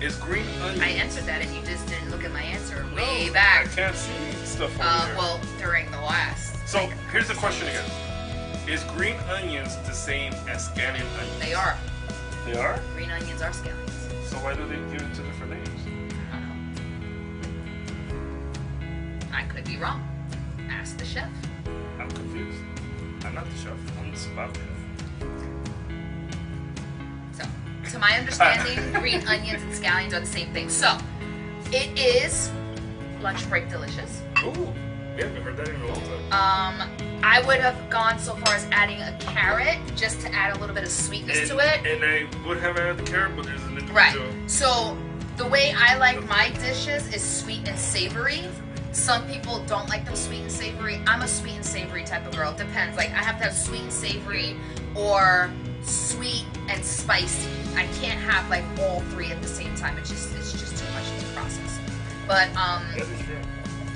Is green onion? I answered that and you just didn't look at my answer way No, back. I can't see stuff over there. Well, during the last. So here's the question again: is green onions the same as scallion onions? They are. They are. Green onions are scallions. So why do they give it two different names? I don't know. I could be wrong. Ask the chef. I'm confused. I'm not the chef. I'm the spot chef. So, to my understanding, green onions and scallions are the same thing. So, it is lunch break delicious. Ooh, we haven't heard that in a long time. I would have gone so far as adding a carrot just to add a little bit of sweetness to it. And I would have added the carrot, but there's an individual. Right. So the way I like my dishes is sweet and savory. Some people don't like them sweet and savory. I'm a sweet and savory type of girl. It depends. Like I have to have sweet and savory or sweet and spicy. I can't have like all three at the same time. It's just too much to process. But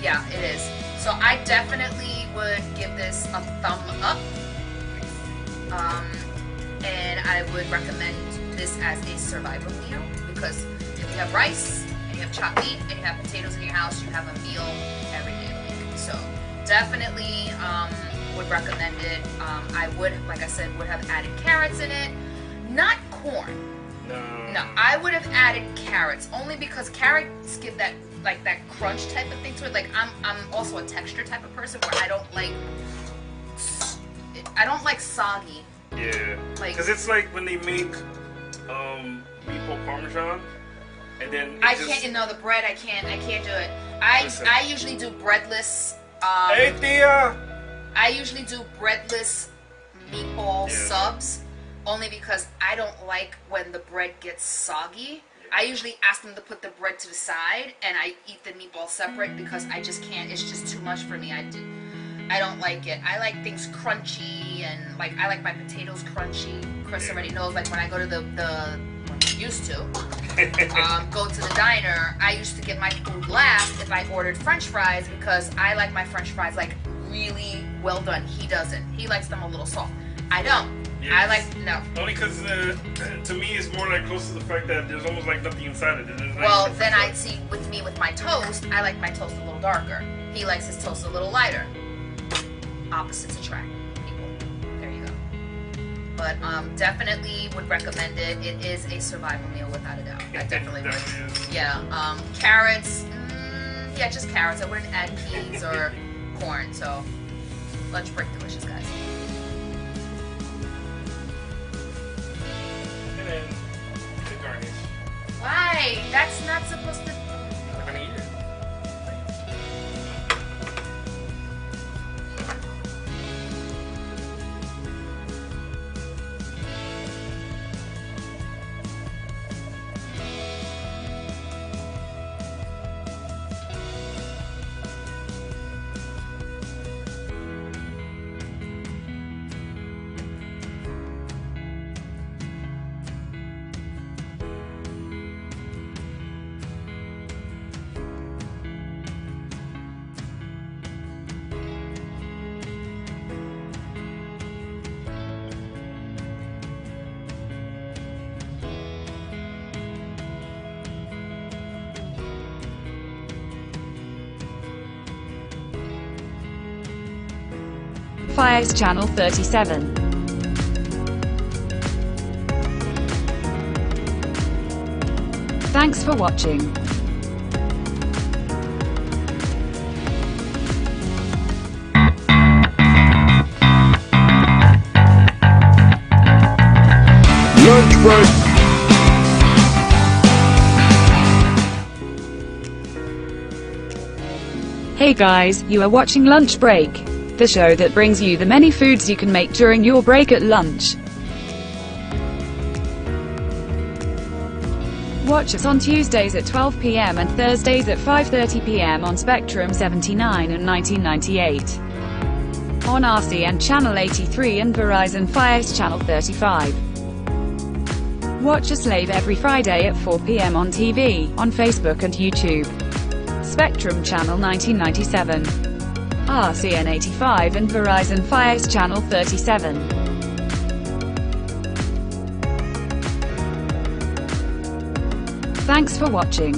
yeah, it is. So I definitely would give this a thumb up. And I would recommend this as a survival meal because if you have rice and you have chopped meat and you have potatoes in your house, you have a meal every day of the week. So definitely would recommend it. I would, like I said, would have added carrots in it, not corn. No, I would have added carrots only because carrots give that like that crunch type of thing to it. Like I'm also a texture type of person where I don't like soggy. Yeah, Like, because it's like when they make meatball parmesan, and then I can't. No, the bread I can't do it. I usually do breadless. Hey, Thea. I usually do breadless meatball subs only because I don't like when the bread gets soggy. I usually ask them to put the bread to the side and I eat the meatball separate because I just can't. It's just too much for me. I don't like it. I like things crunchy and like I like my potatoes crunchy. Chris already knows. Like when I go to go to the diner, I used to get my food last if I ordered French fries because I like my French fries like really well done. He doesn't. He likes them a little soft. I don't. Yes. I like no. Only because to me it's more like close to the fact that there's almost like nothing inside it. Well, then I see with my toast, I like my toast a little darker. He likes his toast a little lighter. Opposites attract, people. There you go. But definitely would recommend it. It is a survival meal without a doubt. I definitely would. Yeah. Carrots. Yeah, just carrots. I wouldn't add peas or corn. So lunch break delicious, guys. And then the garnish. Why? That's not supposed to. I'm gonna eat it. Fires Channel 37. Thanks for watching. Lunchbreak. Hey guys, you are watching Lunch Break, the show that brings you the many foods you can make during your break at lunch. Watch us on Tuesdays at 12 p.m. and Thursdays at 5:30 p.m. on Spectrum 79 and 1998. On RCN Channel 83 and Verizon Fios Channel 35. Watch us live every Friday at 4 p.m. on TV, on Facebook and YouTube. Spectrum Channel 1997. RCN 85 and Verizon Fios Channel 37. Thanks for watching.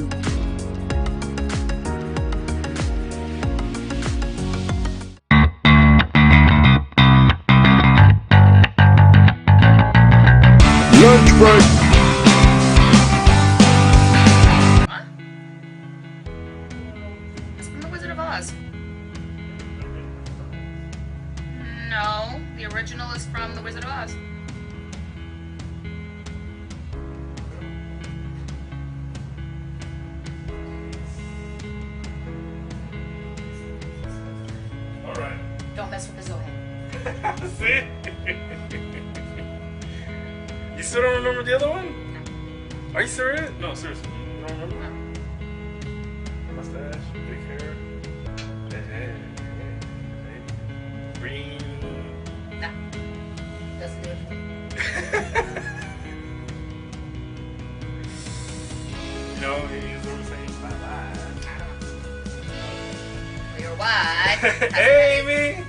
Lunchbreak. It's from The Wizard of Oz. No, the original is from The Wizard of Oz. Alright. Don't mess with the Zohan. See? You still don't remember the other one? Are you serious? No, seriously. You don't remember? Mustache, big hair. Hey. Green. Nah. Doesn't do it for me. You know, he's always saying bye-bye. You're wide. Hey, Amy!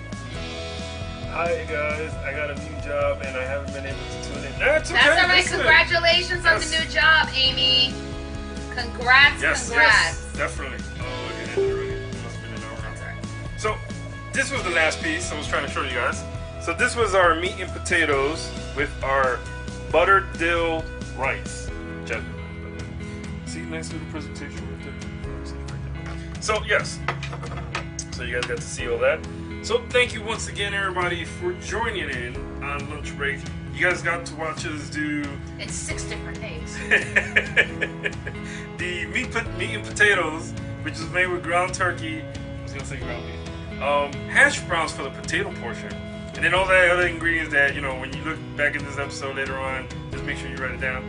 Hi, guys. I got a new job and I haven't been able to tune in. That's okay. That's alright. Listen. Congratulations on the Yes. new job, Amy. Congrats, Yes, congrats. definitely. Oh, look at it already. It must have been an hour. So, this was the last piece I was trying to show you guys. So, this was our meat and potatoes with our buttered dill rice. Jasmine rice. See, nice little presentation right there. So, yes. So, you guys got to see all that. So, thank you once again, everybody, for joining in on Lunch Break. You guys got to watch us do It's 6 different names. the meat and potatoes, which is made with ground turkey. I was gonna say ground beef. Hash browns for the potato portion, and then all the other ingredients that when you look back at this episode later on, just make sure you write it down.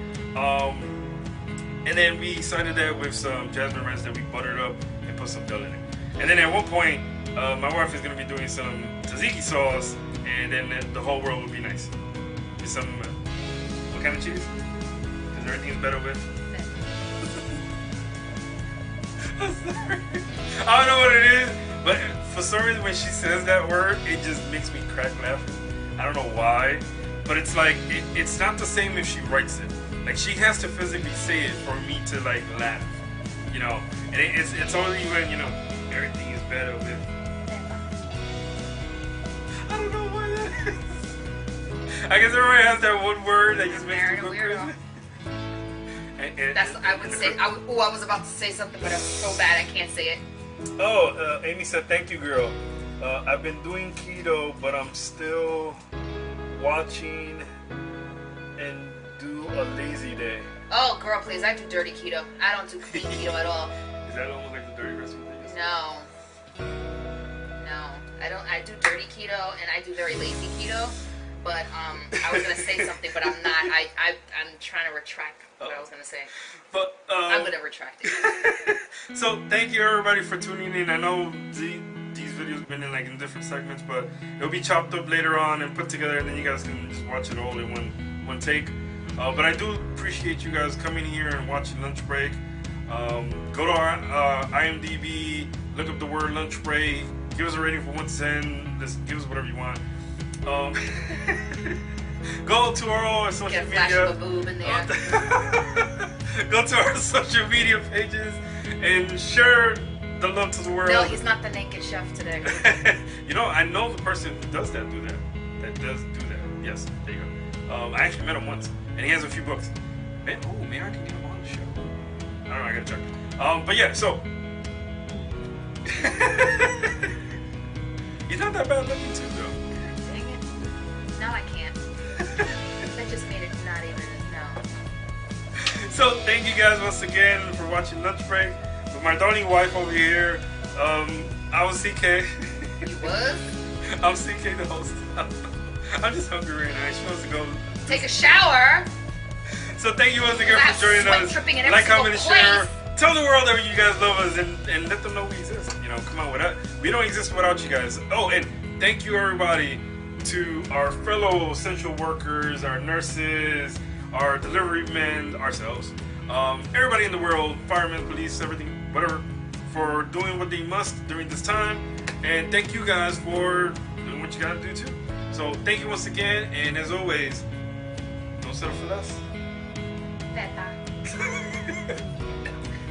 And then we sided that with some jasmine rice that we buttered up and put some dill in it. And then at one point, my wife is gonna be doing some tzatziki sauce, and then the whole world will be nice. Some what kind of cheese? Because everything is better with. I'm sorry. I don't know what it is, but for some reason when she says that word, it just makes me crack laughing. I don't know why, but it's like it's not the same if she writes it. Like she has to physically say it for me to like laugh, And it's only when everything is better with. I don't know why that is. I guess everybody has that one word that just makes me go crazy. That's I would say. I was about to say something, but I'm so bad I can't say it. Oh, Amy said, "Thank you, girl. I've been doing keto, but I'm still watching and do a lazy day." Oh, girl, please! I do dirty keto. I don't do clean keto at all. Is that almost like the dirty recipe? No, I don't. I do dirty keto and I do very lazy keto. But I was gonna say something, but I'm not. I'm trying to retract what I was gonna say. But I'm gonna retract it. So thank you everybody for tuning in. I know these videos have been in different segments, but it'll be chopped up later on and put together, and then you guys can just watch it all in one take. But I do appreciate you guys coming here and watching Lunch Break. Go to our IMDb, look up the word Lunch Break, give us a rating from 1 to 10. Just give us whatever you want. Go to our social media. Get a flash of a boob in there. Go to our social media pages and share the love to the world. No, he's not the naked chef today. I know the person who does that. That does do that. Yes, there you go. I actually met him once, and he has a few books. Maybe I can get him on the show. I don't know. I gotta check. But yeah, so he's not that bad looking too, though. Dang it! Now I can't. That just made it not even. No. So thank you guys once again for watching Lunch Break with my darling wife over here. I was CK. You was? I'm CK, the host. I'm just hungry right now. I'm supposed to go Take a shower. So thank you once again I have for joining sweat us. dripping in every Like, comment, and single share. place. Tell the world that you guys love us and let them know we exist. You know, come on, we don't exist without you guys. Oh, and thank you everybody to our fellow essential workers, our nurses, our delivery men, ourselves, everybody in the world, firemen, police, everything, whatever, for doing what they must during this time. And thank you guys for doing what you gotta do too. So thank you once again, and as always, don't settle for less. Better.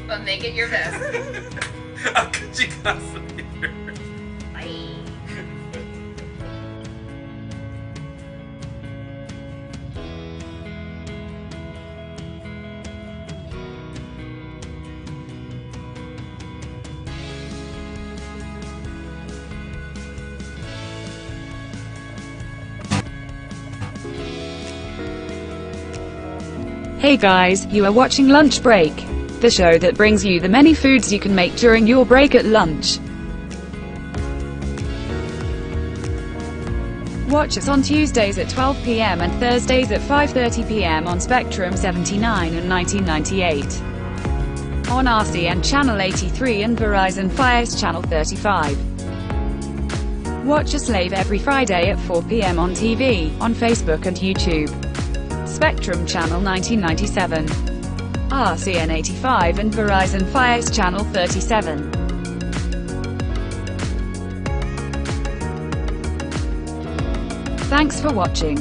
But make it your best. I'll catch you guys later. Bye. Hey guys, you are watching Lunch Break, the show that brings you the many foods you can make during your break at lunch. Watch us on Tuesdays at 12 p.m. and Thursdays at 5:30 p.m. on Spectrum 79 and 1998. On RCN Channel 83 and Verizon Fios Channel 35. Watch us live every Friday at 4 p.m. on TV, on Facebook and YouTube. Spectrum Channel 1997, RCN 85 and Verizon Fios Channel 37. Thanks for watching.